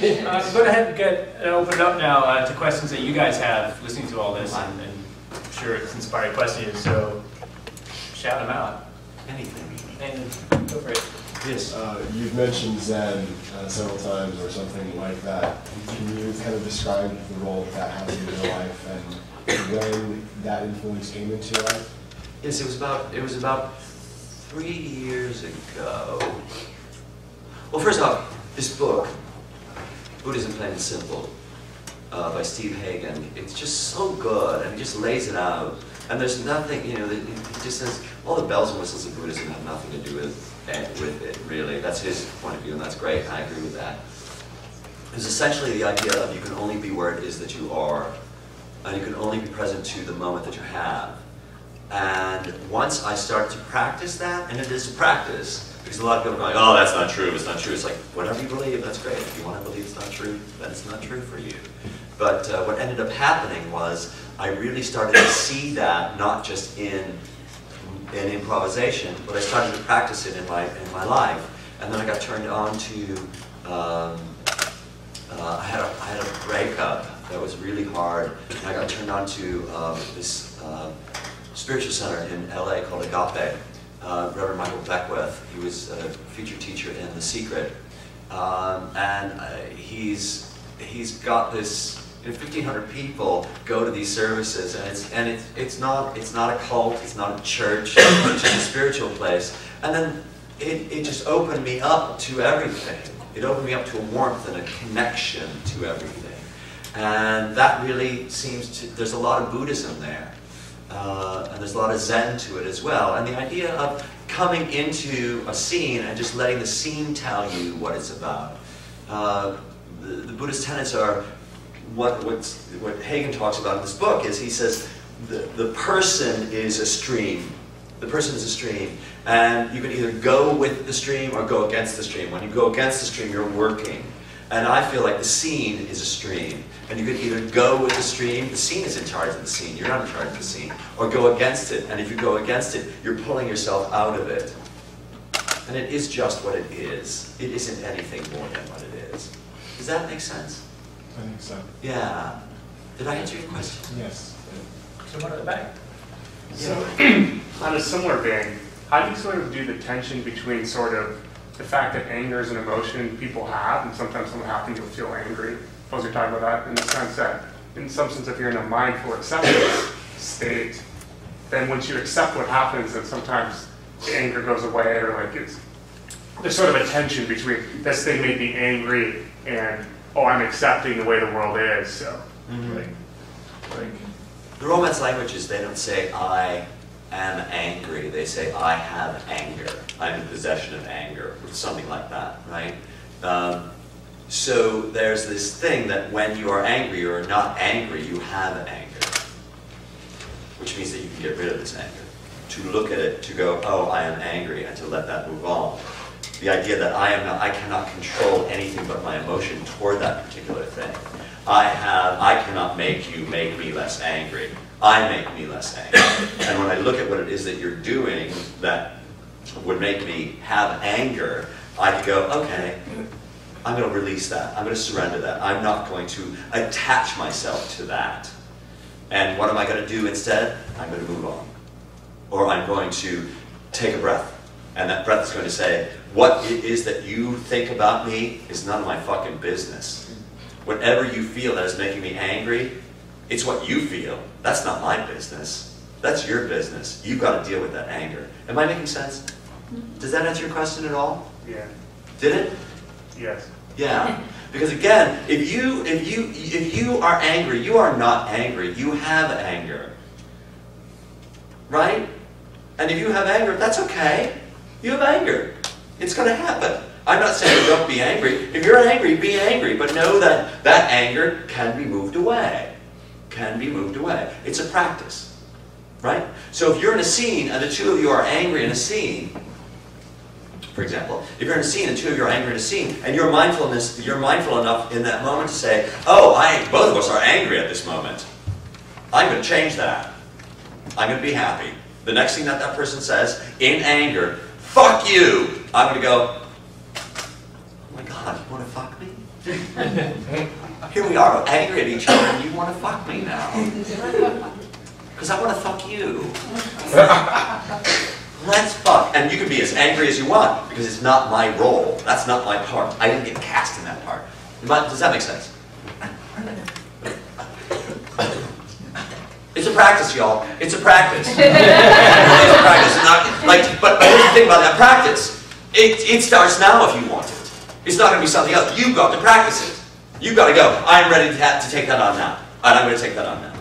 I'm going to open it up now to questions that you guys have listening to all this, and I'm sure it's inspiring questions, so shout them out. Anything. And go for it. Yes. You've mentioned Zen several times or something like that. Can you kind of describe the role that has in your life and when that influence came into your life? Yes, it was about 3 years ago. Well, first off, this book, Buddhism Plain and Simple, by Steve Hagen, it's just so good, and he just lays it out. And there's nothing, you know, he just says all the bells and whistles of Buddhism have nothing to do with it, really. That's his point of view, and that's great. I agree with that. It's essentially the idea of you can only be where it is that you are, and you can only be present to the moment that you have. And once I started to practice that, and it is a practice, because a lot of people are going, oh, that's not true, it's not true. It's like, whatever you believe, that's great. If you want to believe it's not true, then it's not true for you. But what ended up happening was I really started to see that not just in improvisation, but I started to practice it in my life. And then I got turned on to, I had a breakup that was really hard, and I got turned on to this spiritual center in LA called Agape. Reverend Michael Beckwith, he was a featured teacher in The Secret, and he's got this. 1,500 people go to these services, and it's not a cult, it's not a church, it's just a spiritual place. And then it just opened me up to everything. It opened me up to a warmth and a connection to everything. And that really seems to, there's a lot of Buddhism there. And there's a lot of Zen to it as well. And the idea of coming into a scene and just letting the scene tell you what it's about. The Buddhist tenets are, what Hagen talks about in this book is, he says, the person is a stream. The person is a stream. And you can either go with the stream or go against the stream. When you go against the stream, you're working. And I feel like the scene is a stream. And you can either go with the stream, the scene is in charge of the scene, you're not in charge of the scene, or go against it. And if you go against it, you're pulling yourself out of it. And it is just what it is. It isn't anything more than what it is. Does that make sense? I think so. Yeah. Did I answer your question? Yes. Someone at the back. So, on a similar vein, how do you sort of do the tension between sort of the fact that anger is an emotion people have, and sometimes someone happens to feel angry? Suppose you're talking about that in the sense that, in some sense, if you're in a mindful acceptance state, then once you accept what happens, then sometimes the anger goes away, or like there's sort of a tension between this thing made me angry and, oh, I'm accepting the way the world is. So, like the Romance languages, they don't say I am angry. They say I have anger. I'm in possession of anger, or something like that, right? So there's this thing that when you are angry or not angry, you have anger, which means that you can get rid of this anger. To look at it, to go, oh, I am angry, and to let that move on. The idea that I cannot control anything but my emotion toward that particular thing. I cannot make you make me less angry. I make me less angry. And when I look at what it is that you're doing that would make me have anger, I could go, okay, I'm going to release that. I'm going to surrender that. I'm not going to attach myself to that. And what am I going to do instead? I'm going to move on. Or I'm going to take a breath. And that breath is going to say, what it is that you think about me is none of my fucking business. Whatever you feel that is making me angry, it's what you feel. That's not my business. That's your business. You've got to deal with that anger. Am I making sense? Does that answer your question at all? Yeah. Did it? Yes. Yeah. Because again, if you are angry, you are not angry. You have anger. Right? And if you have anger, that's okay. You have anger. It's going to happen. I'm not saying don't be angry. If you're angry, be angry. But know that that anger can be moved away. Can be moved away. It's a practice. Right? So if you're in a scene and the two of you are angry in a scene, for example, if you're in a scene and two of you are angry in a scene, and you're mindful enough in that moment to say, oh, both of us are angry at this moment. I'm going to change that. I'm going to be happy. The next thing that that person says, in anger, fuck you, I'm going to go, oh my God, on, you want to fuck me? Here we are, angry at each other, and you want to fuck me now. Because I want to fuck you. Let's fuck. And you can be as angry as you want, because it's not my role. That's not my part. I didn't get cast in that part. But does that make sense? It's a practice, y'all. It's a practice. It's a practice. But here's the thing about that practice. It starts now if you want it. It's not going to be something else. You've got to practice it. You've got to go, I'm ready to take that on now. And I'm going to take that on now.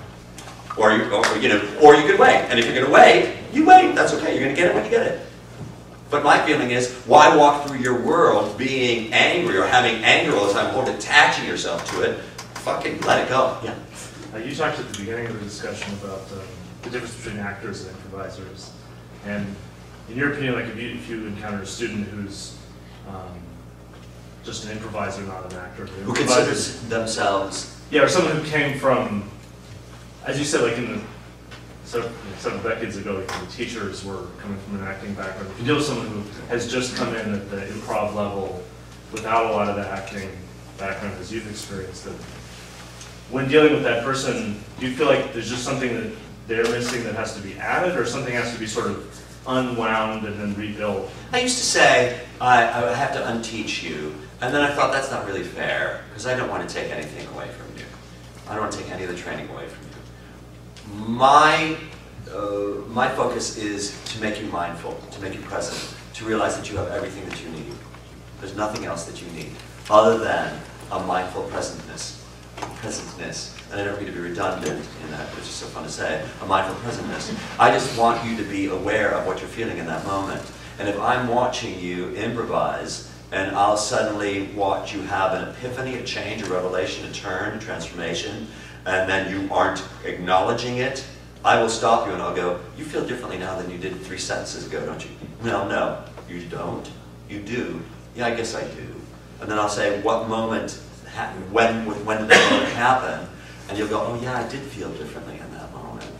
Or you could wait. And if you're going to wait, you wait. That's okay. You're going to get it when you get it. But my feeling is, why walk through your world being angry or having anger all the time or attaching yourself to it? Fucking let it go. Yeah. You talked at the beginning of the discussion about the difference between actors and improvisers. And in your opinion, like if you encounter a student who's just an improviser, not an actor, who considers themselves... Yeah, or someone who came from, as you said, like in the several decades ago, like the teachers were coming from an acting background. If you deal with someone who has just come in at the improv level without a lot of the acting background as you've experienced it, when dealing with that person, do you feel like there's just something that they're missing that has to be added, or something has to be sort of unwound and then rebuilt? I used to say, I would have to unteach you, and then I thought that's not really fair, because I don't want to take anything away from you. I don't want to take any of the training away from you. My focus is to make you mindful, to make you present, to realize that you have everything that you need. There's nothing else that you need, other than a mindful presentness. And I don't mean to be redundant in that, which is so fun to say, a mindful presentness. I just want you to be aware of what you're feeling in that moment. And if I'm watching you improvise, and I'll suddenly watch you have an epiphany, a change, a revelation, a turn, a transformation, and then you aren't acknowledging it, I will stop you and I'll go, you feel differently now than you did 3 sentences ago, don't you? No, you don't. You do. Yeah, I guess I do. And then I'll say, what moment, when did that moment happen? And you'll go, oh yeah, I did feel differently in that moment.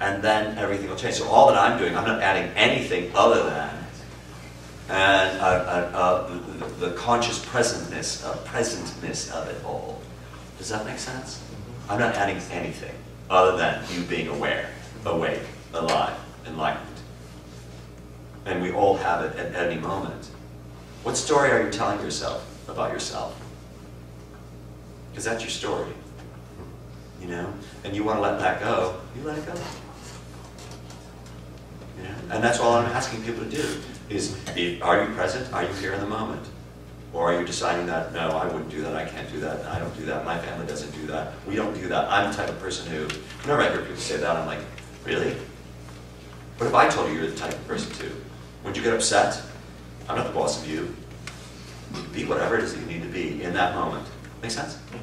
And then everything will change. So all that I'm doing, I'm not adding anything other than the conscious presentness of it all. Does that make sense? I'm not adding anything other than you being aware, awake, alive, enlightened. And we all have it at any moment. What story are you telling yourself about yourself? Because that's your story, you know? And you want to let that go, you let it go. You know? And that's all I'm asking people to do, is are you present? Are you here in the moment? Or are you deciding that, no, I wouldn't do that, I can't do that, I don't do that, my family doesn't do that, we don't do that. I'm the type of person who, whenever I hear people say that, I'm like, really? What if I told you you're the type of person too? Would you get upset? I'm not the boss of you. Be whatever it is that you need to be in that moment. Make sense? Mm-hmm.